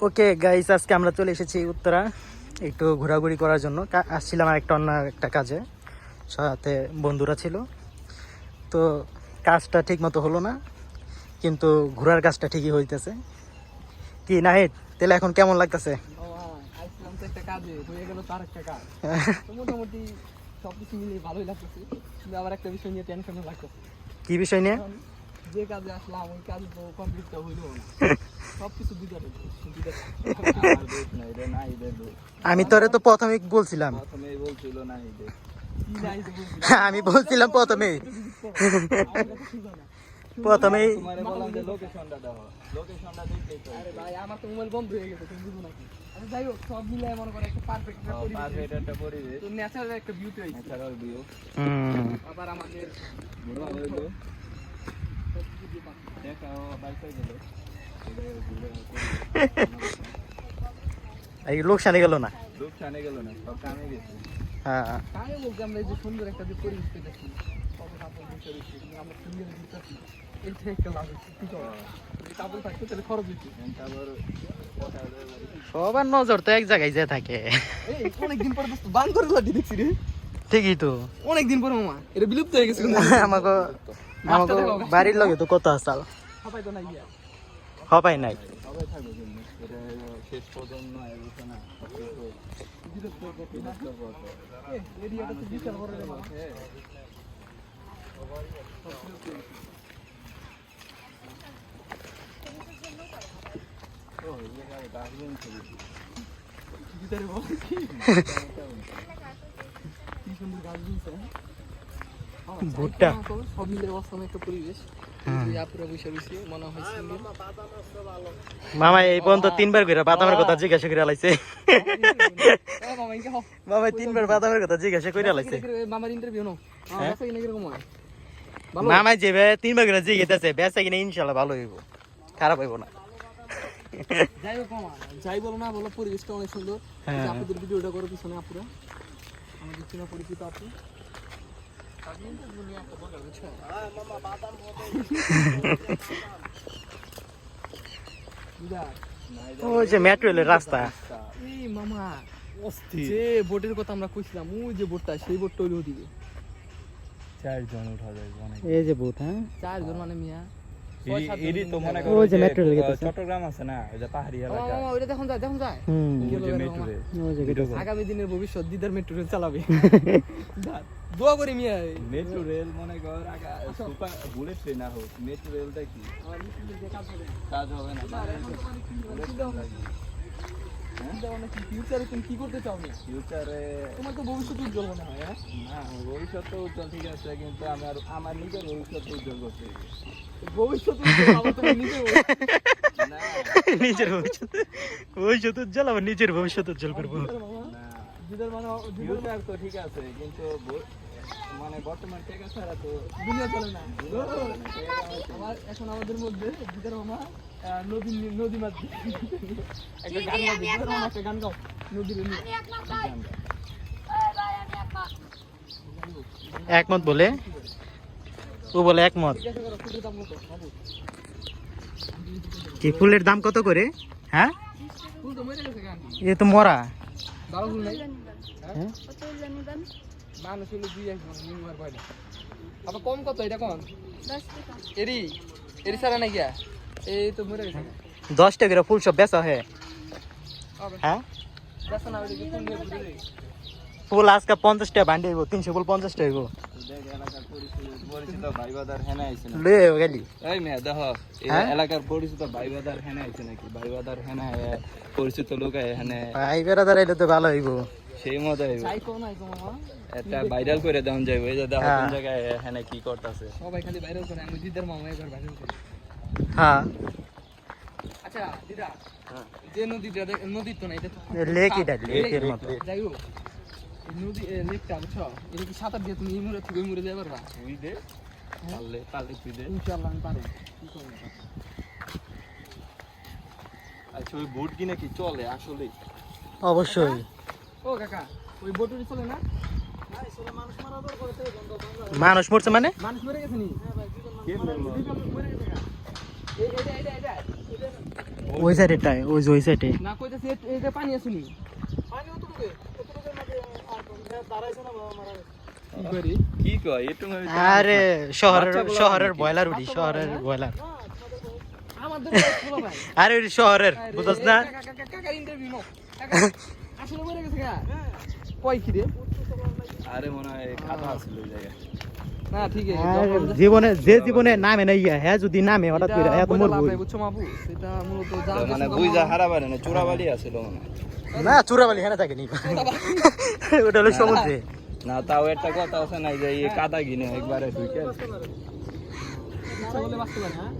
Okay guys, আজকে আমরা চলে এসেছি উত্তরা একটু ঘোরাঘুরি করার জন্য। আসছিলাম আর অন্য একটা কাজে, সাথে বন্ধুরা ছিল। তো কাজটা ঠিক মতো হলো না, কিন্তু ঘোরার কাজটা ঠিকই হইতেছে। কি নাহিদ, তাহলে এখন কেমন লাগতেছে? মোটামুটি সবকিছু মিলিয়ে ভালোই লাগতেছে, কিন্তু আবার একটা বিষয় নিয়ে টেনশনও লাগতেছে। কি বিষয় নিয়ে? যে কাজে আসলাম ওই কাজ তো কমপ্লিটটা হইলো না, সবকিছু আমি তোরে তো প্রথমেই বলছিলাম, আমি বলছিলাম প্রথমেই আরে ভাই আমার তো মোবাইল বন্ধ হয়ে গেছে, তুমি বুঝো নাকি? আচ্ছা যাই হোক, সব মিলে মনে করো একটা পারফেক্ট একটা পরিবেশ, তো ন্যাচারাল একটা ভিউ তৈরি, ন্যাচারাল ভিউ। আবার আমাদের দেখাও বাইকে গেলে এই লোকসানে গেল না, সব কামে গেছে। হ্যাঁ কামে বলতে আমরা এই যে সুন্দর একটা যে পরিবেশ দেখি, কত কাপড় বসে রয়েছে, আমরা সুন্দর দিতেছি, এইটা একটা লাভ হচ্ছে। কি করো কাপড় থাকতে তাহলে খরচ দিচ্ছি, তারপর সবার নজর তো এক জায়গায় যে থাকে। এই অনেকদিন পরে দোস্ত বান করে লাড্ডি দেখছি রে। ঠিকই তো, অনেকদিন পরে মামা এটা বিলুপ্ত হয়ে গেছে। আমাকে বাড়ির লগে তো কত আসাল সবাই তো নাই গিয়া, হবাই নাই। সবাই থাকবে কিন্তু এটা শেষ প্রজন্ম এসে না এরিয়াটা তো বিশাল বড় রে মামা। ভুট্টা সব মিলে অসম একটা পরিবেশ, আপুরা বসে রয়েছে মনে হয় সিঙ্গেল। মামা এই পর্যন্ত 3বার করে বাদামের কথা জিজ্ঞাসা করে লাইছে। মামা 3বার বাদামের কথা জিজ্ঞাসা করে লাইছে। মামার ইন্টারভিউ নাও, বেচা কিনা কিরকম হয়? মামা যে 3বার করে জিজ্ঞাসা বেচা কিনা ইনশাআল্লাহ ভালো হইব, খারাপ হইব না। যাই হোক মামা, যাই বলো না বলো, পরিবেশটা অনেক সুন্দর। আপুদের ভিডিওটা করো পিছনে, আপুরা আমাদের চেনা পরিচিত আপু। ওই যে মেট্রো রেলের রাস্তা, এই মামা যে বোটের কথা আমরা কইছিলাম, ওই যে বোটটা, সেই বোটটা হইলো ওদিকে 4 জন উঠা যায় অনেক। এই যে বোট, হ্যাঁ 4 জন মানে মিয়া এরি তো মনে করো ওই যে মেট্রো রেল গেছে, চট্টগ্রাম আছে না, ওই যে পাহাড়ি এলাকা, মামা ওইটা দেখুন যায় ওই যে মেট্রো রেল। ওই যে গেছে। আগামী দিনের ভবিষ্যৎ দিদার মেট্রো রেল চালাবে। দোয়া করি মিয়া। মেট্রো রেল মনে কর আগা সুপার বুলেট ট্রেন না হোক, মেট্রো রেলটা কি কাজ হবে না। ফিউচারে তুমি কি করতে চাও না? ফিউচারে তোমার তো ভবিষ্যৎ উজ্জ্বল মনে হয়। না, ভবিষ্যৎ তো উজ্জ্বল ঠিক আছে, কিন্তু আমার নিজের ভবিষ্যৎ উজ্জ্বল করতে হবে। ভবিষ্যৎ উজ্জ্বল আবার তুমি নিজে না, নিজের ভবিষ্যৎ উজ্জ্বল, আবার নিজের ভবিষ্যৎ উজ্জ্বল করবো। না দিদার মানে ফিউচার তো ঠিক আছে, কিন্তু মানে বর্তমান টাকা ছাড়া তো দুনিয়া চলে না। আমার এখন আমাদের মধ্যে দিদার মামা নদী মাছ একটা গান গাও, দিদার মামা একটা গান গাও নদীর একমত বলে, ও বলে একমত। কি ফুলের দাম কত করে? হ্যাঁ ফুল তো মরে গেছে গান, এ তো মরা। ভালো ফুল নাই, হ্যাঁ মানুষ হলো 2-1 নিউমার বাইরে। আবার কম কত এটা কোন? 10 টাকা। এরি সারা নাই গিয়া, এই তো মরে গেছে। 10 টাকা করে ফুল সব বেচা হয়। হ্যাঁ দেখো না ওইদিকে ফুল নিয়ে ঘুরে রে। ফুল আজকে 50 টাকা বান্ডি হইব, 300 ফুল 50 টাকা হইব। দেখ এলাকার পরিচিত ভাই বাদার হেনা আইছে না। লয়ে গেলি এই মেয়ে দেখো, এই হ্যাঁ? এলাকার পরিচিত ভাই বাদার হেনা আইছে নাকি? ভাই বাদার হেনা পরিচিত লোক এখানে ভাই বেড়াদার এলে তো ভালো হইব। সেই মজা হইব। চাই কোন নাই গো মামা, একটা ভাইরাল করে দেন যাইব। এই যে দেখো হ্যাঁ। কোন জায়গায় এখানে কি করতেছে। সবাই খালি ভাইরাল করে, আমি দিদার মামা একবার ভাইরাল করি। হ্যাঁ আচ্ছা দিদা, যে নদী তো না, এটা তো লেক, এটা লেকের মতো। যাই হোক, এই নদী লেকটা বুঝছো, এটা কি সাঁতার দিয়ে তুমি এই মুড়ে থেকে ওই মুড়ে যাবে পারবা? তুই দে পারলে তুই দে। ইনশাআল্লাহ আমি পারবো। কি করবো? আচ্ছা ওই বোট কিনে কি চলে আসলে? অবশ্যই। ও কাকা, ওই বোটুরি চলে না? মানুষ মরছে মানে? মানুষ মরে গেছে নি? কে বললো? মরে গেছে। ওই সাইডেটাই, ওই যে ওই সাইডে। না কইতাছি এটা পানি আসেনি। কি করি? কি কয় এটু আরে শহরের বয়লার উঠি, শহরের বয়লার। আমাদের বলো ভাই। আরে ওই শহরের বুঝছ না? কাকা ইন্টারভিউ নো। কাকা আসলে মরে গেছে গা। কই কি রে? আরে মনে হয় কাদা আছিল ওই জায়গায়। না ঠিক আছে। জীবনে নামে নাই হ্যাঁ, যদি নামে হঠাৎ করে এত মরবো বুঝছো মাপু, সেটা মূলত জাল মানে বুইজা হারাবারে না চোরাবালি আছিল মনে হয়। না। চূড়াবালি হ্যাঁ থাকে নি, ওটা হলো সমুদ্রে। না তাও একটা কথা আছে না যে এই কাদা গিনে একবারে ঢুকে বলে বাঁচতে পারে হ্যাঁ।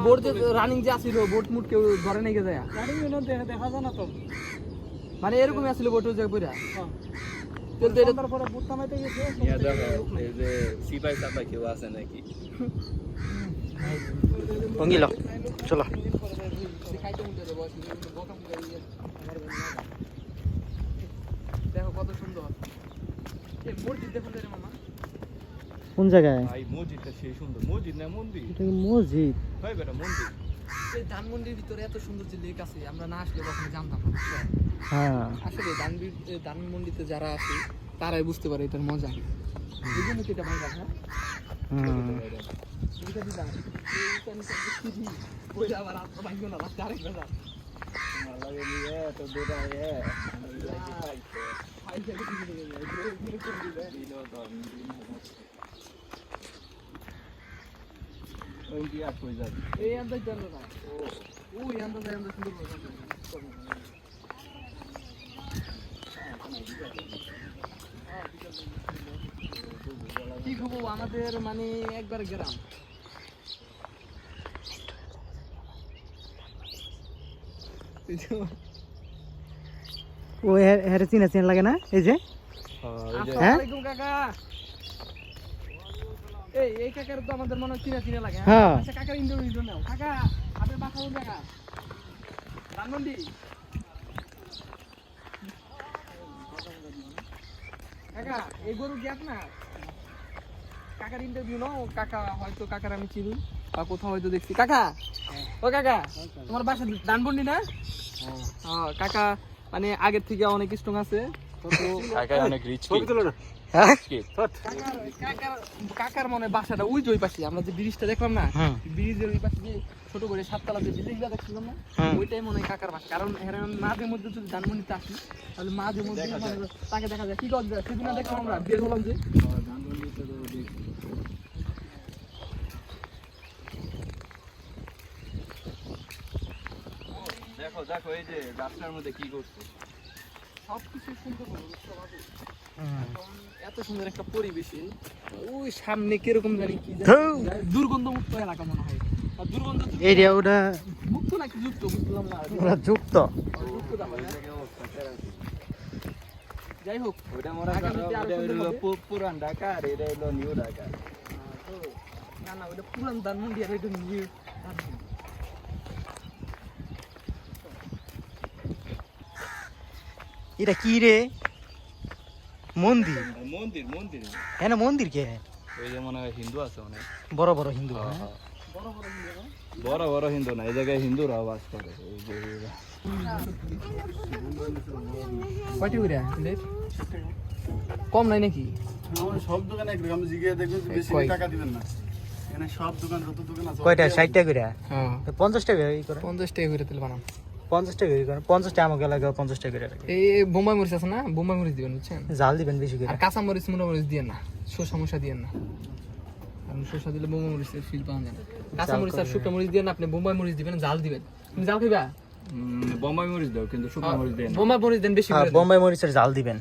বোট যে রানিং যে আসিল, বোট মুট কেউ ধরে নাই যায়। রানিং দেখা যায় না তো, মানে এরকমই আসিল বোট যে পুরা চলতে এটার পরে বোট থামাইতে গেছে। নিয়া দেখো এই যে সিপাই সাপাই কেউ আছে নাকি ভঙ্গিল চলো। দেখো কত সুন্দর মসজিদ, দেখুন রে মামা। কোন জায়গায়? ভাই মসজিদটা সেই সুন্দর। মসজিদ না মন্দির? এটা মসজিদ ভাই বেটা মন্দির। এই ধানমন্ডির ভিতরে এত সুন্দর যে লেক আছে, আমরা না আসলে কখনো জানতাম না। হ্যাঁ। আসলে ধানমন্ডিতে যারা আছে তারাই বুঝতে পারে এটার মজা। এই জন্য তো এটা ভাই হ্যাঁ। এটা দিলাম ওই আবার রাস্তা ভাঙলো না, রাস্তা আরেক বাজার লাগে নিয়ে তো বেটা এ ওই কি আর কই যাবে এই আন্দাজ জানো না। ওই আন্দাজ সুন্দর কি খবর আমাদের মানে একবার গ্রাম। ও হ্যাঁ চিনা চিনা লাগে না? এই যে আসসালামু আলাইকুম কাকা। এই কাকার তো আমাদের মনে চিনা চিনা লাগে। হ্যাঁ। আচ্ছা কাকার ইন্টারভিউ নাও। কাকা আপনার বাসা কোন জায়গা? ধানমন্ডি। কাকা এই গরু কি আপনার? কাকার ইন্টারভিউ নাও। কাকা হয়তো কাকার আমি চিনি বা কোথাও হয়তো দেখছি। কাকা ও কাকা তোমার বাসা ধানমন্ডি না? হ্যাঁ কাকা মানে আগের থেকে অনেক স্ট্রং আছে। কাকা অনেক রিচ কি কাকার মনে বাসাটা ওই যে ওই পাশে আমরা যে ব্রিজটা দেখলাম না, ব্রিজের ওই পাশে যে ছোট করে 7 তলা যে বিল্ডিংটা দেখছিলাম না, ওইটাই মনে হয় কাকার বাসা। কারণ মাঝে মধ্যে যদি ধানমন্ডিতে আসি তাহলে মাঝে মধ্যে তাকে দেখা যায়। কি কথা সেদিন দেখলাম আমরা বের হলাম যে দেখো দেখো এই যে রাস্তার মধ্যে কি করছে সবকিছু সুন্দর এত সুন্দর একটা পরিবেশে ওই সামনে কিরকম জানি কি দুর্গন্ধ মুক্ত এলাকা মনে হয়। আর দুর্গন্ধ এরিয়া ওটা মুক্ত নাকি যুক্ত বুঝলাম না। ওরা যুক্ত। যাই হোক ওটা মনে পুরান ঢাকা আর এটা হলো নিউ ঢাকা। না না ওটা পুরান ধানমন্ডি আর এটা নিউ। এটা কি রে? মন্দির? মন্দির মন্দির হ্যাঁ না মন্দির কে? ওই যে মনে হয় হিন্দু আছে অনেক বড় বড় হিন্দু। বড় বড় হিন্দু না, এই জায়গায় হিন্দুরা বাস করে। এই যে কয়টি করে কম নাই নাকি? সব দোকানে একরকম জিগে দেখবেন বেশি টাকা দিবেন না। এখানে সব দোকান যত দোকান আছে কয়টা? 60 টাকা করে? হ্যাঁ 50 টাকা করে করে 50 টাকা করে তেল বানাম। 50 টাকা করে 50 টাকা আমাকে লাগে 50 টাকা করে। এই বোম্বাই মরিচ আছে না, বোম্বাই মরিচ দিবেন বুঝছেন? জাল দিবেন বেশি করে। আর কাঁচা মরিচ মুড়া মরিচ দিয়েন না, শসা মশা দিয়েন না। কারণ শসা দিলে বোম্বাই মরিচের ফিল পাওয়া যায় না। কাঁচা মরিচ আর শুকনো মরিচ দিয়েন, আপনি বোম্বাই মরিচ দিবেন, জাল দিবেন। তুমি জাল খাইবা? বোম্বাই মরিচ দাও কিন্তু শুকনো মরিচ দেন না। বোম্বাই মরিচ দেন বেশি করে। বোম্বাই মরিচের জাল দিবেন,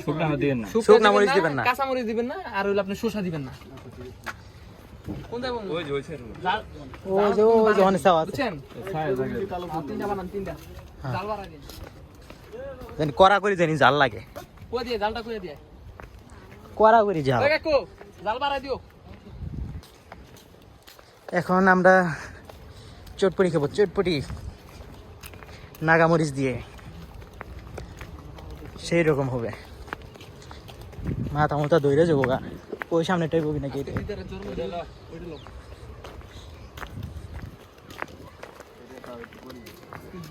শুকনো দেন না। শুকনো মরিচ দিবেন না, কাঁচা মরিচ দিবেন না, আর হইলো আপনি শসা দিবেন না। কোন দেব? ওই যে ওই সাইড জাল ওই যে ওখানে সাওয়া আছে বুঝছেন? সাইড লাগে তিনটা বানান, তিনটা জাল বাড়া দিন। দেন কড়া করে জানি জাল লাগে। কই দিয়ে জালটা কই দিয়ে? কড়া করে জাল। ওই কাকু জাল বাড়া দিও। এখন আমরা চটপটি খাবো, চটপটি নাগামরিচ দিয়ে, সেই রকম হবে। মাথা মাথা দৌড়ে যাবো গা। ওই সামনেটাই ববি নাকি এটা? ভিতরে জোর মধ্যে ওইটা লোক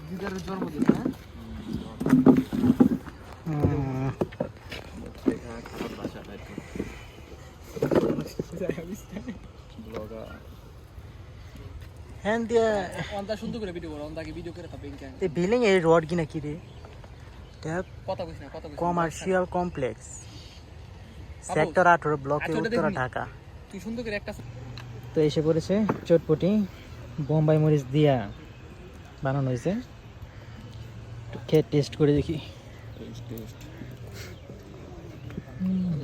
দিদারের জন্মদিন হ্যাঁ দেখা খারাপ ভাষা তাই ব্লগার হ্যাঁ দিয়া অন্দা সুন্দর করে ভিডিও করো অন্দাকে ভিডিও করে তারপর ইনকাম এই বিল্ডিং এর রড কিনা কি রে কথা কইছ না কথা কইছ কমার্শিয়াল কমপ্লেক্স সেক্টর 18 ব্লকে উত্তরা ঢাকা। তুই সুন্দর করে একটা তো এসে পড়েছে চটপটি বোম্বাই মরিচ দিয়া বানানো হয়েছে, একটু খেয়ে টেস্ট করে দেখি।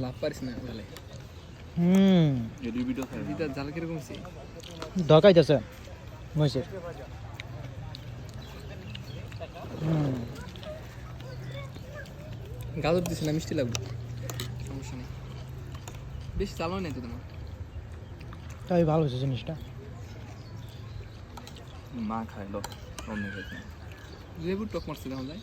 লাভ পারিস না বলে এডি ভিডিও খাই দিদার জাল কিরকম হইছে ঢকাইতেছে মরিচের। গাজর দিছি না মিষ্টি লাগবে সমস্যা নেই বেশি চালো নাই তো তোমার তাই ভালো হয়েছে জিনিসটা। মা খাইলো অন্য খাইছে লেবুর টক মারছে দেখা যায়